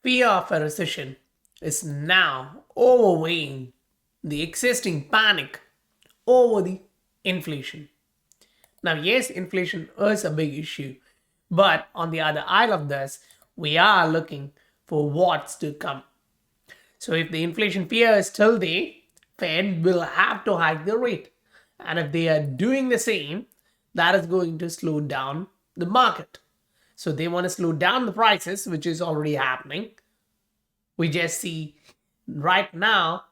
Fear of a recession is now overweighing the existing panic over the inflation. Now, yes, inflation is a big issue, but on the other side of this, we are looking for what's to come. So, if the inflation fear is still there, Fed will have to hike the rate. And if they are doing the same, that is going to slow down the market. So, they want to slow down the prices, which is already happening. We just see right now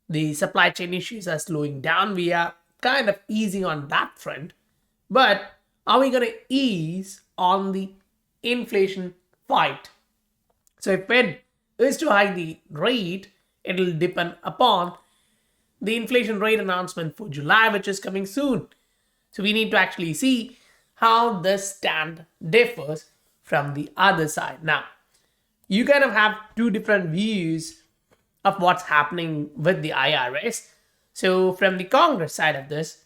the supply chain issues are slowing down. We are kind of easing on that front. But are we going to ease on the inflation fight? So if Fed is to hike the rate, it will depend upon the inflation rate announcement for July, which is coming soon. So we need to actually see how this stand differs from the other side. Now, you kind of have two different views of what's happening with the IRS. So from the Congress side of this,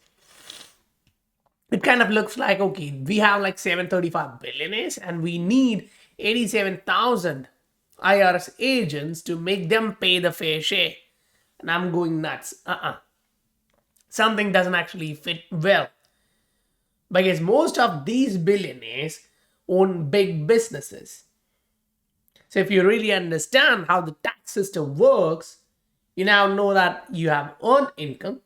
it kind of looks like, okay, we have like 735 billionaires and we need 87,000 IRS agents to make them pay the fair share. And I'm going nuts. Something doesn't actually fit well. Because most of these billionaires own big businesses. So if you really understand how the tax system works, you now know that you have earned income,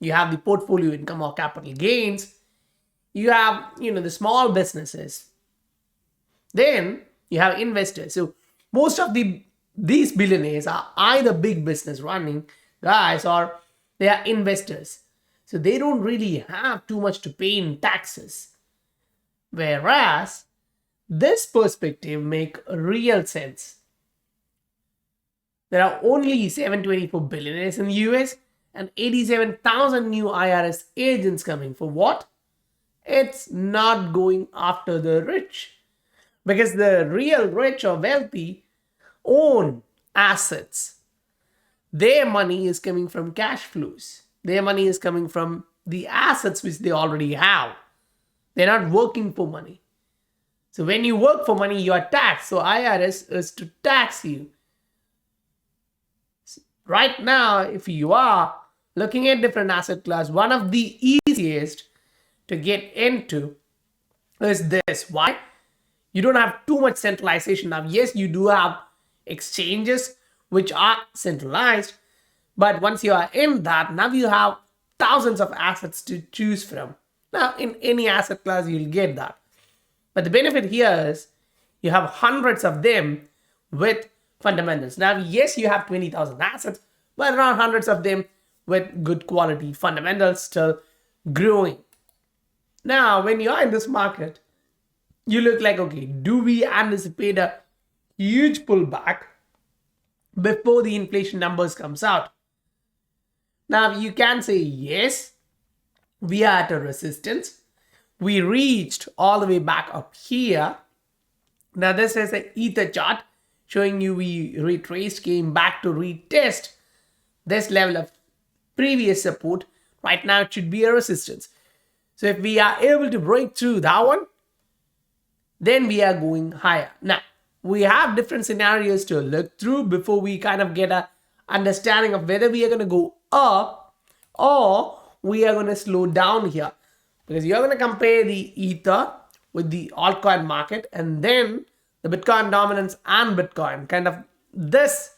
you have the portfolio income or capital gains, you have, the small businesses. Then you have investors. So most of these billionaires are either big business running guys or they are investors. So they don't really have too much to pay in taxes. Whereas this perspective make real sense. There are only 724 billionaires in the US and 87,000 new IRS agents coming. For what? It's not going after the rich. Because the real rich or wealthy own assets. Their money is coming from cash flows. Their money is coming from the assets which they already have. They're not working for money. So when you work for money, you are taxed. So IRS is to tax you. Right now, if you are looking at different asset class, one of the easiest to get into is this. Why? You don't have too much centralization. Now, yes, you do have exchanges which are centralized, but once you are in that, now you have thousands of assets to choose from. Now, in any asset class, you'll get that. But the benefit here is you have hundreds of them with fundamentals. Now, yes, you have 20,000 assets, but around hundreds of them with good quality fundamentals still growing. Now, when you are in this market, you look like, okay, do we anticipate a huge pullback before the inflation numbers comes out? Now, you can say, yes, we are at a resistance. We reached all the way back up here. Now, this is an ether chart showing you we retraced, came back to retest this level of previous support. Right now, it should be a resistance. So if we are able to break through that one, then we are going higher. Now, we have different scenarios to look through before we kind of get a understanding of whether we are going to go up or we are going to slow down here. Because you're going to compare the Ether with the altcoin market and then the Bitcoin dominance and Bitcoin. Kind of this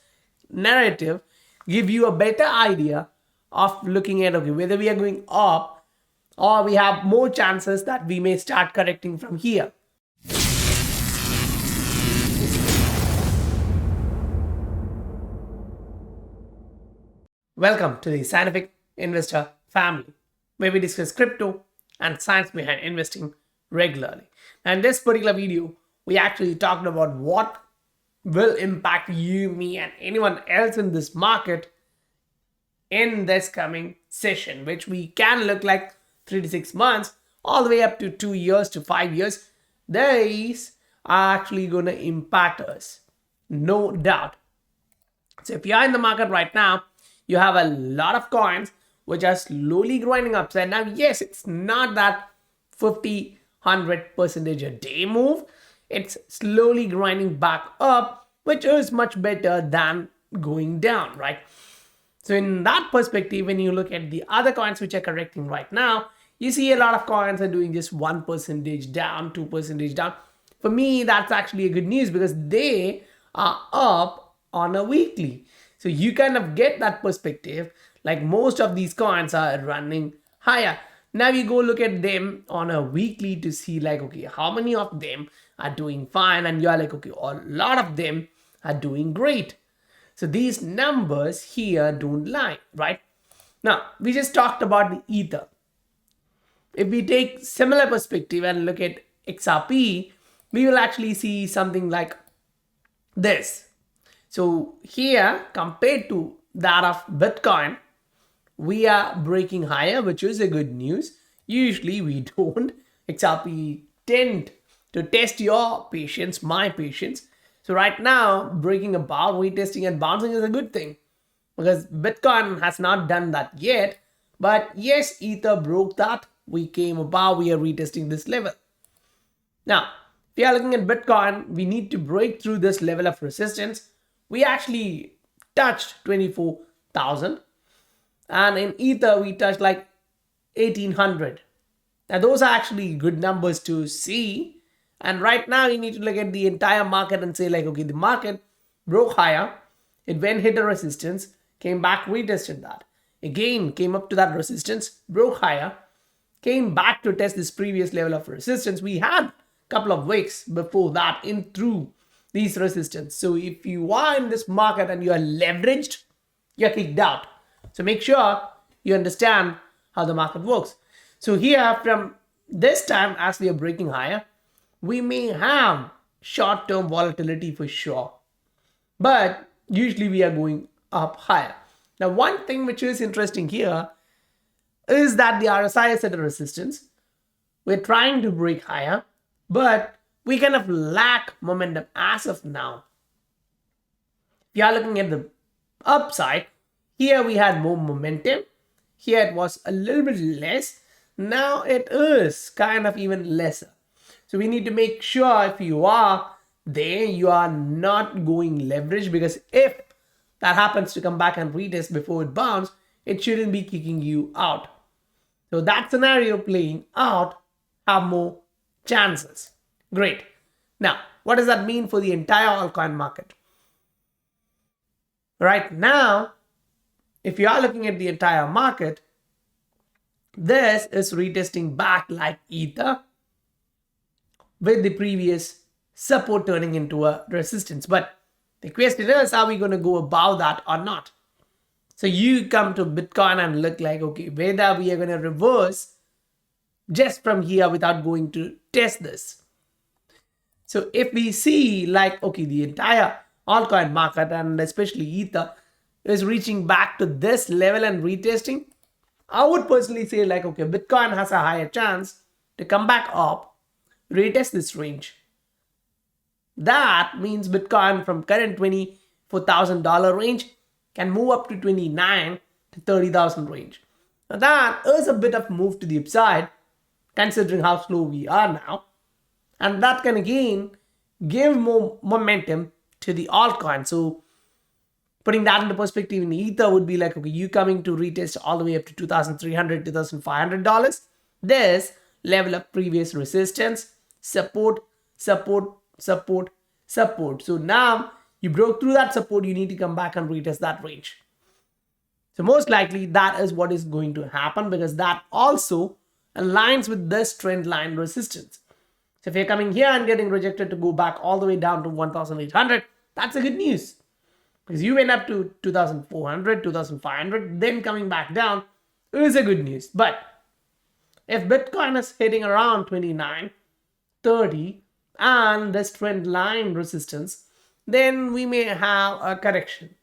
narrative give you a better idea of looking at, okay, whether we are going up or we have more chances that we may start correcting from here. Welcome to the Scientific Investor family, where we discuss crypto and science behind investing regularly. And in this particular video, we actually talked about what will impact you, me, and anyone else in this market in this coming session, which we can look like 3 to 6 months, all the way up to 2 years to 5 years. These are actually going to impact us, no doubt. So if you are in the market right now, you have a lot of coins which are slowly grinding upside. Now, yes, it's not that 50, 100% a day move. It's slowly grinding back up which is much better than going down, right? So in that perspective, when you look at the other coins which are correcting right now, you see a lot of coins are doing just 1% down, 2% down. For me, that's actually a good news because they are up on a weekly. So you kind of get that perspective, like most of these coins are running higher. Now you go look at them on a weekly to see like, okay, how many of them are doing fine? And you're like, okay, a lot of them are doing great. So these numbers here don't lie, right? Now, we just talked about the ether. If we take similar perspective and look at XRP, we will actually see something like this. So here, compared to that of Bitcoin, we are breaking higher, which is a good news. Usually we don't. XRP tend to test your patience, my patience. So right now, breaking above, retesting and bouncing is a good thing because Bitcoin has not done that yet. But yes, Ether broke that. We came above, we are retesting this level. Now, if we are looking at Bitcoin, we need to break through this level of resistance. We actually touched 24,000. And in Ether, we touched like 1800. Now, those are actually good numbers to see. And right now, you need to look at the entire market and say like, okay, the market broke higher. It went hit a resistance, came back, retested that. Again, came up to that resistance, broke higher, came back to test this previous level of resistance. We had a couple of weeks before that in through these resistance. So if you are in this market and you are leveraged, you're kicked out. So make sure you understand how the market works. So here from this time, as we are breaking higher, we may have short-term volatility for sure, but usually we are going up higher. Now, one thing which is interesting here is that the RSI is at a resistance. We're trying to break higher, but we kind of lack momentum as of now. If you are looking at the upside, here we had more momentum. Here it was a little bit less. Now it is kind of even lesser. So we need to make sure if you are there, you are not going leverage, because if that happens to come back and retest before it bounces, it shouldn't be kicking you out. So that scenario playing out, have more chances. Great. Now, what does that mean for the entire altcoin market? Right now, if you are looking at the entire market, this is retesting back like Ether with the previous support turning into a resistance. But the question is, are we going to go above that or not? So you come to Bitcoin and look like, okay, whether we are going to reverse just from here without going to test this. So if we see like, okay, the entire altcoin market and especially Ether is reaching back to this level and retesting, I would personally say like, okay, Bitcoin has a higher chance to come back up, retest this range. That means Bitcoin from current $24,000 range can move up to 29 to 30,000 range. Now that is a bit of move to the upside considering how slow we are now. And that can again give more momentum to the altcoin. So putting that into perspective in Ether would be like, okay, you coming to retest all the way up to $2,300, $2,500. This level of previous resistance, support, support, support, support. So now you broke through that support, you need to come back and retest that range. So most likely that is what is going to happen, because that also aligns with this trend line resistance. So if you're coming here and getting rejected to go back all the way down to 1,800, that's a good news. Because you went up to 2,400, 2,500, then coming back down is a good news. But if Bitcoin is hitting around 29, 30, and this trend line resistance, then we may have a correction.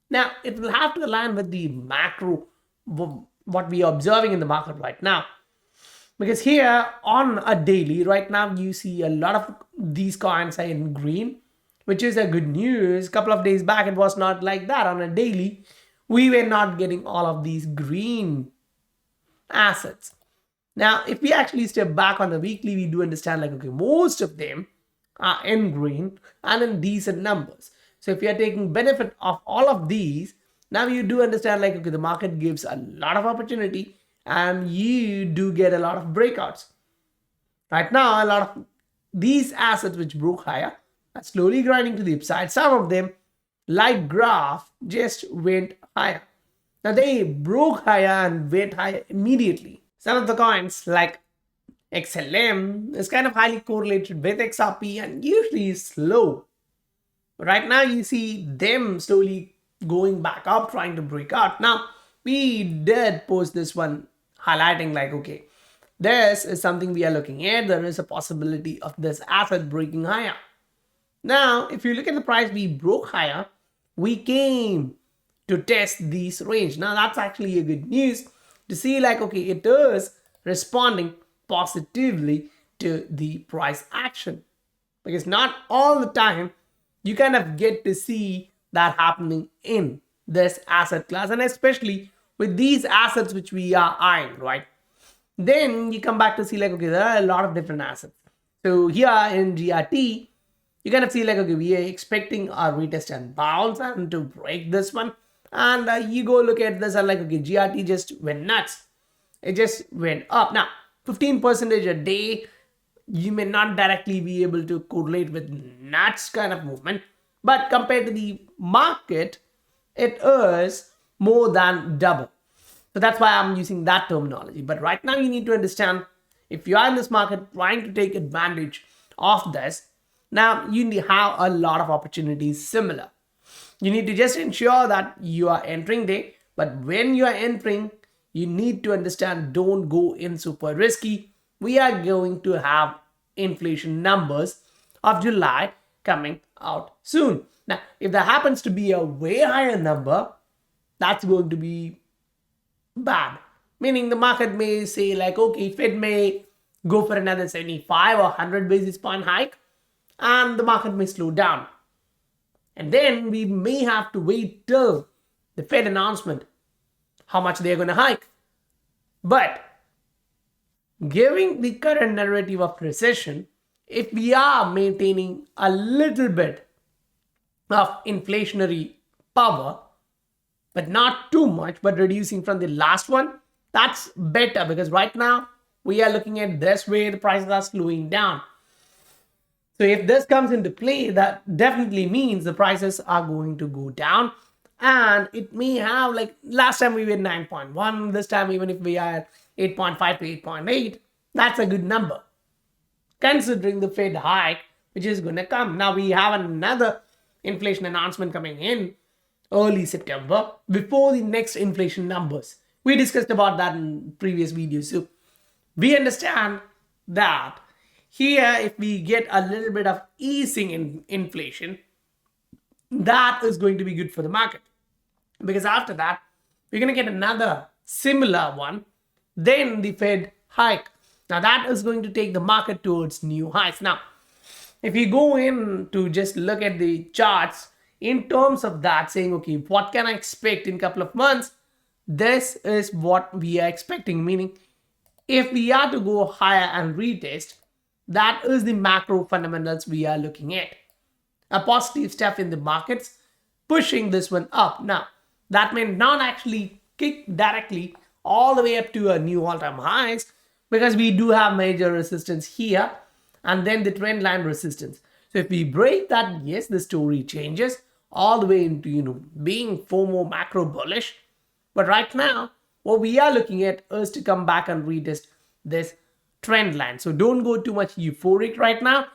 Now, it will have to align with the macro, what we are observing in the market right now. Because here on a daily, right now, you see a lot of these coins are in green, which is a good news. A couple of days back, it was not like that. On a daily, we were not getting all of these green assets. Now, if we actually step back on the weekly, we do understand like, okay, most of them are in green and in decent numbers. So if you're taking benefit of all of these, now you do understand like, okay, the market gives a lot of opportunity and you do get a lot of breakouts. Right now, a lot of these assets which broke higher are slowly grinding to the upside. Some of them, like graph, just went higher. Now they broke higher and went higher immediately. Some of the coins like XLM is kind of highly correlated with XRP and usually is slow. Right now you see them slowly going back up, trying to break out. Now we did post this one highlighting like, okay, this is something we are looking at. There is a possibility of this asset breaking higher. Now if you look at the price, we broke higher, we came to test this range. Now that's actually a good news to see like, okay, it is responding positively to the price action, because not all the time you kind of get to see that happening in this asset class, and especially with these assets which we are eyeing, right? Then you come back to see like, okay, there are a lot of different assets. So here in GRT, you kind of see like, okay, we are expecting our retest and bounce and to break this one. And you go look at this and like, okay, GRT just went nuts. It just went up. Now, 15% a day, you may not directly be able to correlate with nuts kind of movement. But compared to the market, it is more than double. So that's why I'm using that terminology. But right now you need to understand, if you are in this market trying to take advantage of this, now you have a lot of opportunities similar. You need to just ensure that you are entering there. But when you are entering, you need to understand, don't go in super risky. We are going to have inflation numbers of July coming out soon. Now, if there happens to be a way higher number, that's going to be bad. Meaning the market may say like, okay, Fed may go for another 75 or 100 basis point hike and the market may slow down. And then we may have to wait till the Fed announcement how much they're going to hike. But given the current narrative of recession, if we are maintaining a little bit of inflationary power, but not too much, but reducing from the last one, that's better, because right now we are looking at this way the prices are slowing down. So if this comes into play, that definitely means the prices are going to go down, and it may have like last time we were 9.1, this time even if we are 8.5 to 8.8, that's a good number considering the Fed hike which is going to come. Now we have another inflation announcement coming in early September before the next inflation numbers. We discussed about that in previous videos. So we understand that here, if we get a little bit of easing in inflation, that is going to be good for the market. Because after that, we're going to get another similar one, then the Fed hike. Now that is going to take the market towards new highs. Now, if you go in to just look at the charts in terms of that, saying, okay, what can I expect in a couple of months? This is what we are expecting. Meaning, if we are to go higher and retest, that is the macro fundamentals we are looking at. A positive step in the markets pushing this one up. Now, that may not actually kick directly all the way up to a new all-time highs, because we do have major resistance here and then the trend line resistance. So if we break that, yes, the story changes all the way into, being FOMO macro bullish. But right now, what we are looking at is to come back and retest this trend line. So don't go too much euphoric right now.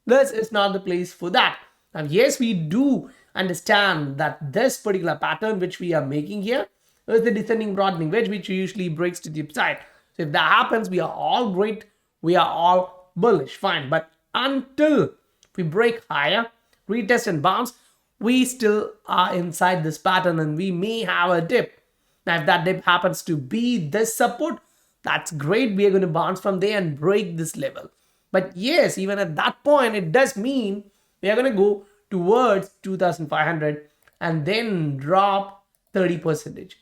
This is not the place for that. And yes, we do understand that this particular pattern which we are making here is the descending broadening wedge, which usually breaks to the upside. So if that happens, we are all great. We are all bullish, fine. But until we break higher, retest and bounce, we still are inside this pattern and we may have a dip. Now, if that dip happens to be this support, that's great. We are going to bounce from there and break this level. But yes, even at that point, it does mean we are going to go towards 2,500 and then drop 30%.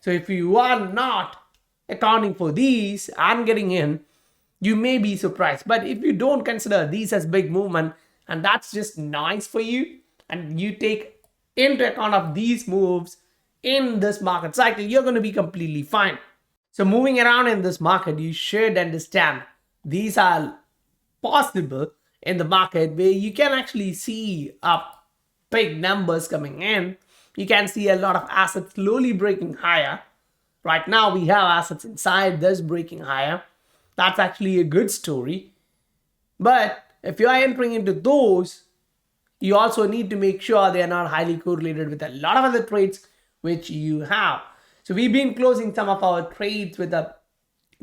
So if you are not accounting for these and getting in, you may be surprised. But if you don't consider these as big movement and that's just nice for you, and you take into account of these moves in this market cycle, you're going to be completely fine. So moving around in this market, you should understand these are possible in the market where you can actually see big numbers coming in. You can see a lot of assets slowly breaking higher. Right now, we have assets inside this breaking higher. That's actually a good story. But if you are entering into those, you also need to make sure they are not highly correlated with a lot of other trades which you have. So we've been closing some of our trades with a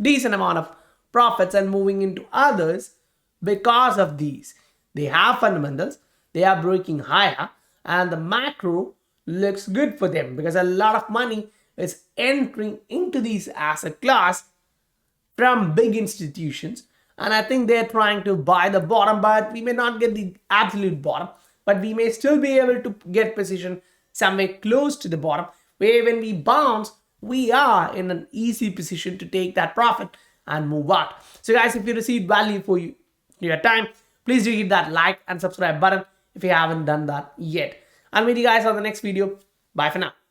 decent amount of profits and moving into others because of these. They have fundamentals, they are breaking higher, and the macro looks good for them because a lot of money is entering into these asset class from big institutions, and I think they're trying to buy the bottom, but we may not get the absolute bottom, but we may still be able to get position somewhere close to the bottom, where when we bounce, we are in an easy position to take that profit and move out. So guys, if you received value for your time, please do hit that like and subscribe button if you haven't done that yet. I'll meet you guys on the next video. Bye for now.